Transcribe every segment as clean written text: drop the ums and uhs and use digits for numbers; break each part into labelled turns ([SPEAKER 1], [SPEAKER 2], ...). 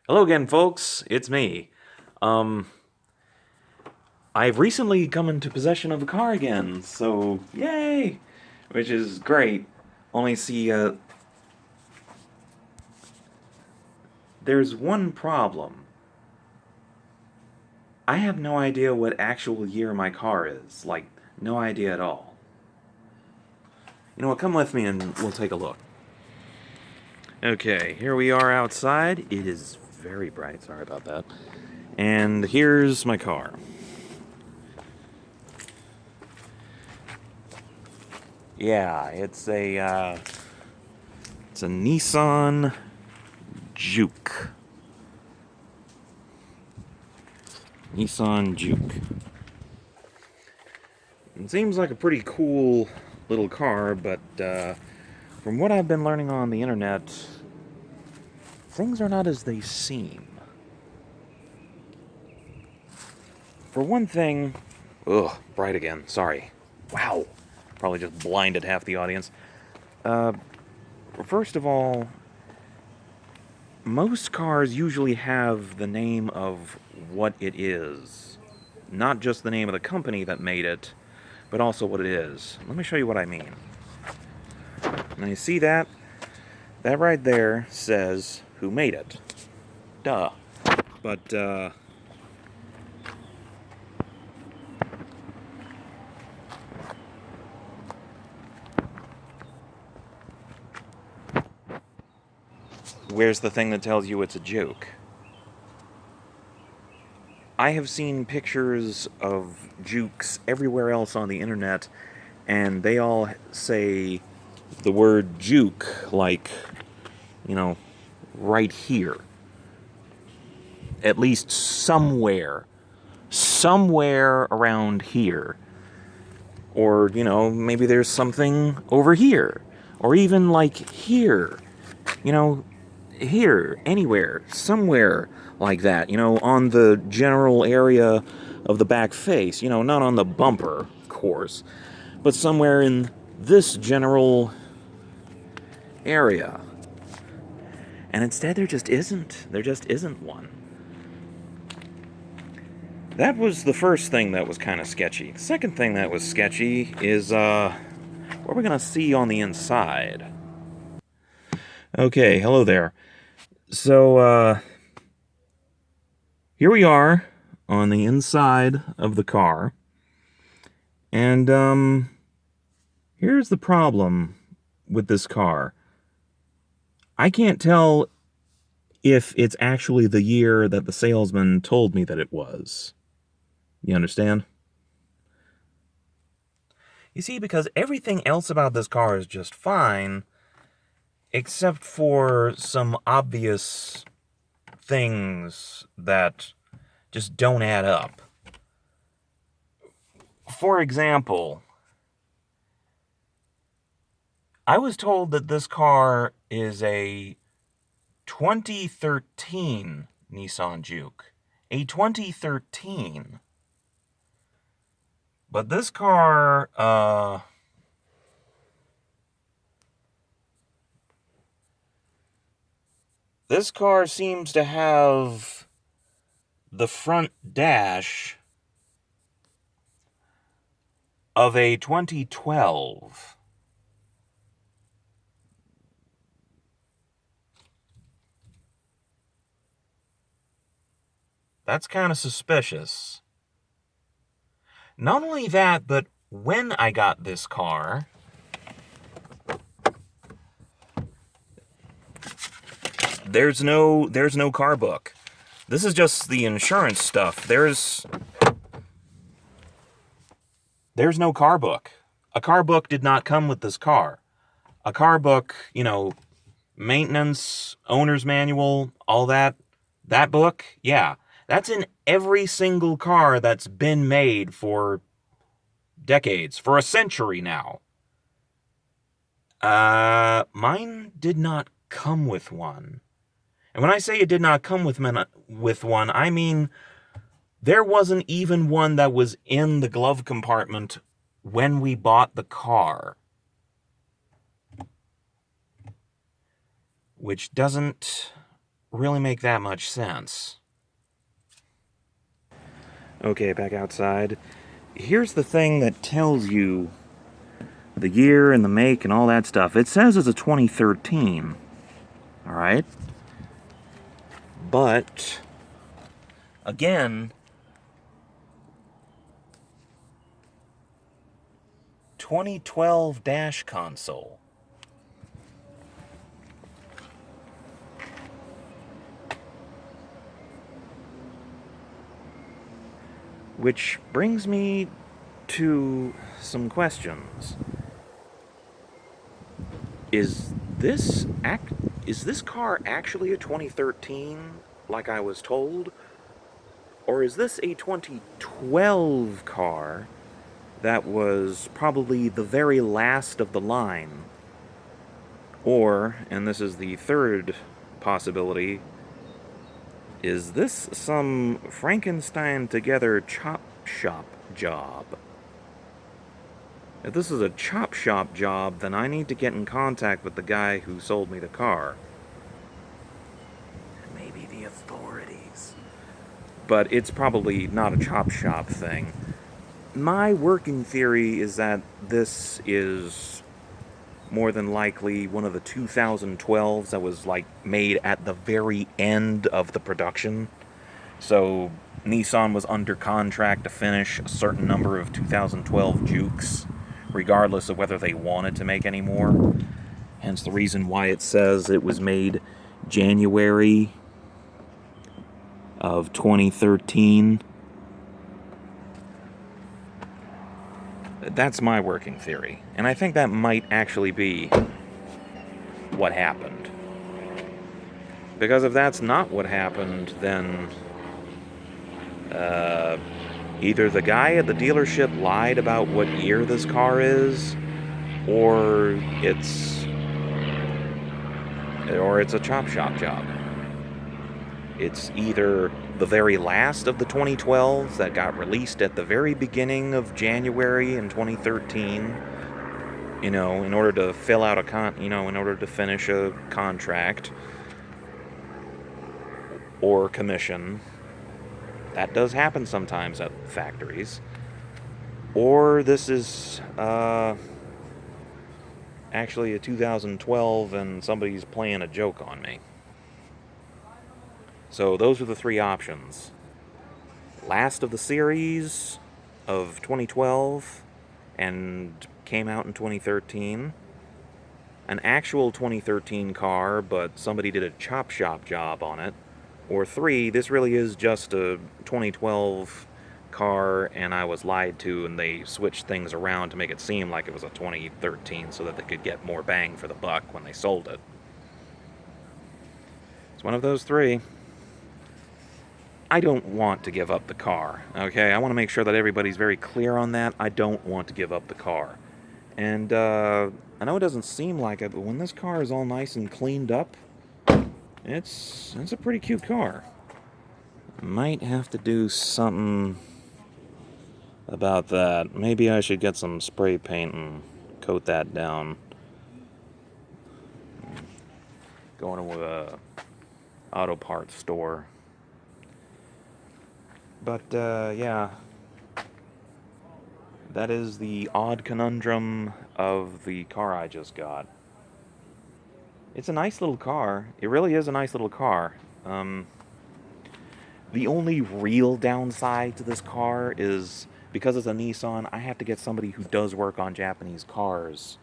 [SPEAKER 1] Hello again, folks. It's me. Um, I've recently come into possession of a car again, so yay! Which is great. Only see, there's one problem. I have no idea what actual year my car is. Like, no idea at all. You know what? Come with me and we'll take a look. Okay, here we are outside. It is very bright. Sorry about that. And here's my car. Yeah, it's a Nissan Juke. Nissan Juke. It seems like a pretty cool little car, but from what I've been learning on the internet, things are not as they seem. For one thing, bright again, sorry. Wow, probably just blinded half the audience. First of all, most cars usually have the name of what it is. Not just the name of the company that made it, but also what it is. Let me show you what I mean. Now you see that? That right there says who made it. Duh. But, where's the thing that tells you it's a Juke? I have seen pictures of Jukes everywhere else on the internet, and they all say the word Juke, like, right here. At least somewhere around here. Or, maybe there's something over here. Or even like here. Here, anywhere, somewhere like that, on the general area of the back face, not on the bumper, of course, but somewhere in this general area. And instead there just isn't one. That was the first thing that was kind of sketchy. The second thing that was sketchy is, what we're gonna see on the inside. Okay, hello there. So, here we are on the inside of the car. And, here's the problem with this car. I can't tell if it's actually the year that the salesman told me that it was. You understand? You see, because everything else about this car is just fine, except for some obvious things that just don't add up. For example, I was told that this car is a 2013 Nissan Juke. A 2013. But this car, this car seems to have the front dash of a 2012. That's kind of suspicious. Not only that, but when I got this car, there's no car book. This is just the insurance stuff. There's no car book. A car book did not come with this car. A car book, maintenance, owner's manual, all that book, yeah, that's in every single car that's been made for decades, for a century now. Mine did not come with one. And when I say it did not come with one, I mean there wasn't even one that was in the glove compartment when we bought the car. Which doesn't really make that much sense. Okay, back outside. Here's the thing that tells you the year and the make and all that stuff. It says it's a 2013. Alright? But, again, 2012 dash console. Which brings me to some questions. Is this car actually a 2013, like I was told? Or is this a 2012 car that was probably the very last of the line? Or, and this is the third possibility, is this some Frankenstein-together chop shop job? If this is a chop shop job, then I need to get in contact with the guy who sold me the car. Maybe the authorities. But it's probably not a chop shop thing. My working theory is that this is more than likely one of the 2012s that was like made at the very end of the production. So Nissan was under contract to finish a certain number of 2012 Jukes, regardless of whether they wanted to make any more. Hence the reason why it says it was made January of 2013. That's my working theory. And I think that might actually be what happened. Because if that's not what happened, then either the guy at the dealership lied about what year this car is, or it's a chop shop job. It's either the very last of the 2012s that got released at the very beginning of January in 2013, in order to fill out in order to finish a contract or commission. That does happen sometimes at factories. Or this is actually a 2012 and somebody's playing a joke on me. So those are the three options. Last of the series of 2012 and came out in 2013. An actual 2013 car, but somebody did a chop shop job on it. Or 3, this really is just a 2012 car and I was lied to and they switched things around to make it seem like it was a 2013 so that they could get more bang for the buck when they sold it. It's one of those 3. I don't want to give up the car, okay? I want to make sure that everybody's very clear on that. I don't want to give up the car. And I know it doesn't seem like it, but when this car is all nice and cleaned up, it's a pretty cute car. Might have to do something about that. Maybe I should get some spray paint and coat that down. Going to a auto parts store. But, yeah. That is the odd conundrum of the car I just got. It's a nice little car. It really is a nice little car. The only real downside to this car is, because it's a Nissan, I have to get somebody who does work on Japanese cars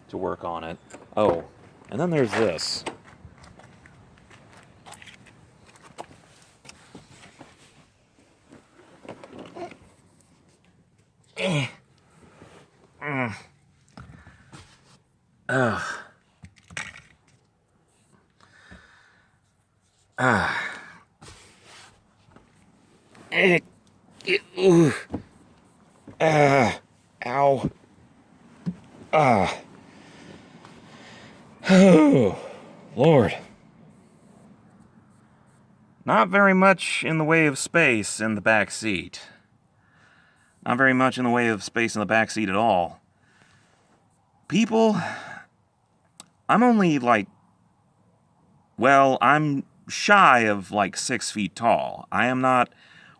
[SPEAKER 1] to work on it. Oh, and then there's this. Ow. Oh, Lord. Not very much in the way of space in the back seat. Not very much in the way of space in the back seat at all. People, I'm only like, well, I'm shy of like 6 feet tall. I am not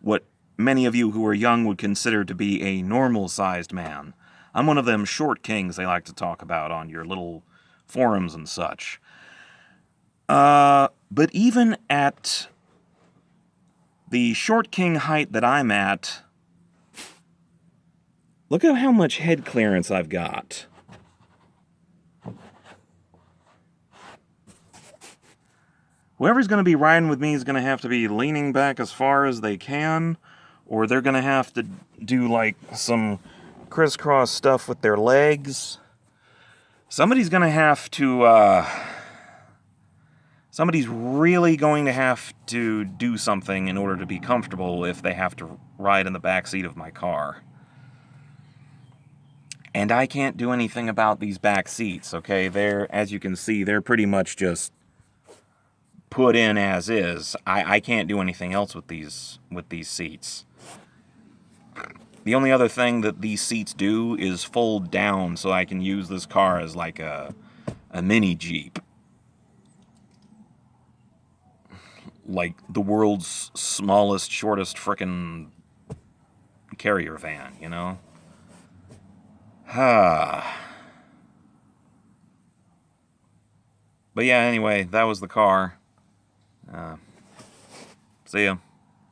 [SPEAKER 1] what many of you who are young would consider to be a normal-sized man. I'm one of them short kings they like to talk about on your little forums and such. But even at the short king height that I'm at, look at how much head clearance I've got. Whoever's going to be riding with me is going to have to be leaning back as far as they can, or they're going to have to do like some crisscross stuff with their legs. Somebody's going to have to, somebody's really going to have to do something in order to be comfortable if they have to ride in the back seat of my car. And I can't do anything about these back seats, okay? They're, as you can see, they're pretty much just put in as is. I can't do anything else with these seats. The only other thing that these seats do is fold down so I can use this car as like a mini Jeep. Like the world's smallest, shortest frickin' carrier van, you know? But yeah, anyway, that was the car. See ya.